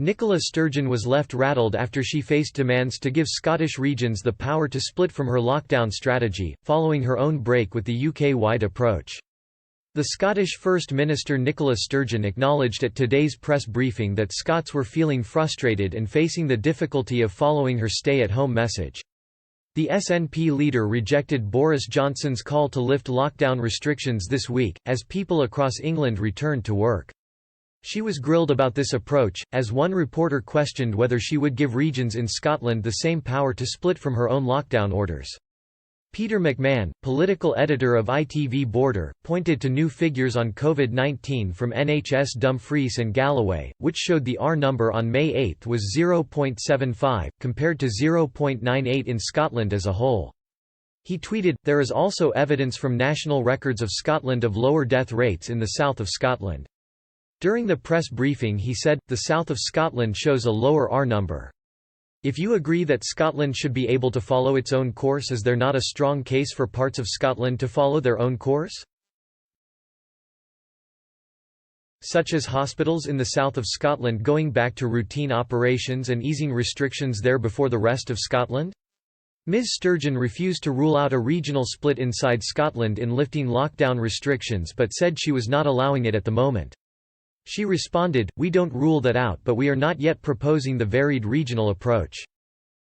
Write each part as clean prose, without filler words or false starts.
Nicola Sturgeon was left rattled after she faced demands to give Scottish regions the power to split from her lockdown strategy, following her own break with the UK-wide approach. The Scottish First Minister Nicola Sturgeon acknowledged at today's press briefing that Scots were feeling frustrated and facing the difficulty of following her stay-at-home message. The SNP leader rejected Boris Johnson's call to lift lockdown restrictions this week, as people across England returned to work. She was grilled about this approach, as one reporter questioned whether she would give regions in Scotland the same power to split from her own lockdown orders. Peter McMahon, political editor of ITV Border, pointed to new figures on COVID-19 from NHS Dumfries and Galloway, which showed the R number on May 8 was 0.75, compared to 0.98 in Scotland as a whole. He tweeted, "There is also evidence from national records of Scotland of lower death rates in the south of Scotland." During the press briefing he said, "The south of Scotland shows a lower R number. If you agree that Scotland should be able to follow its own course, is there not a strong case for parts of Scotland to follow their own course? Such as hospitals in the south of Scotland going back to routine operations and easing restrictions there before the rest of Scotland?" Ms Sturgeon refused to rule out a regional split inside Scotland in lifting lockdown restrictions but said she was not allowing it at the moment. She responded, "We don't rule that out, but we are not yet proposing the varied regional approach.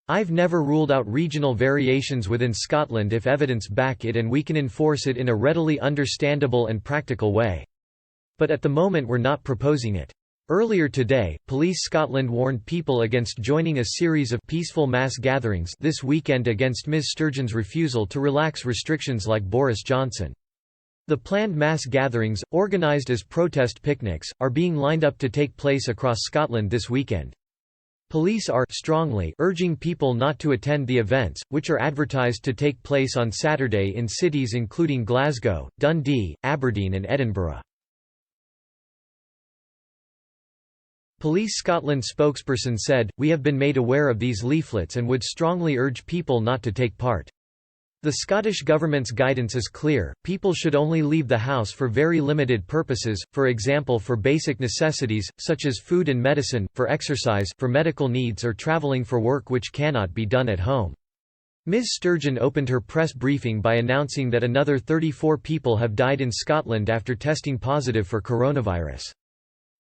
I've never ruled out regional variations within Scotland if evidence back it and we can enforce it in a readily understandable and practical way. But at the moment we're not proposing it." Earlier today, Police Scotland warned people against joining a series of peaceful mass gatherings this weekend against Ms Sturgeon's refusal to relax restrictions like Boris Johnson. The planned mass gatherings, organised as protest picnics, are being lined up to take place across Scotland this weekend. Police are strongly urging people not to attend the events, which are advertised to take place on Saturday in cities including Glasgow, Dundee, Aberdeen and Edinburgh. Police Scotland spokesperson said, "We have been made aware of these leaflets and would strongly urge people not to take part. The Scottish Government's guidance is clear, people should only leave the house for very limited purposes, for example for basic necessities, such as food and medicine, for exercise, for medical needs or travelling for work which cannot be done at home." Ms Sturgeon opened her press briefing by announcing that another 34 people have died in Scotland after testing positive for coronavirus.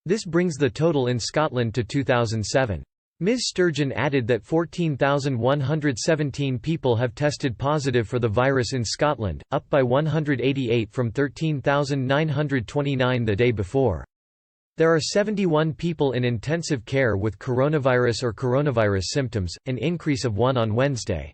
This brings the total in Scotland to 2007. Ms Sturgeon added that 14,117 people have tested positive for the virus in Scotland, up by 188 from 13,929 the day before. There are 71 people in intensive care with coronavirus or coronavirus symptoms, an increase of 1 on Wednesday.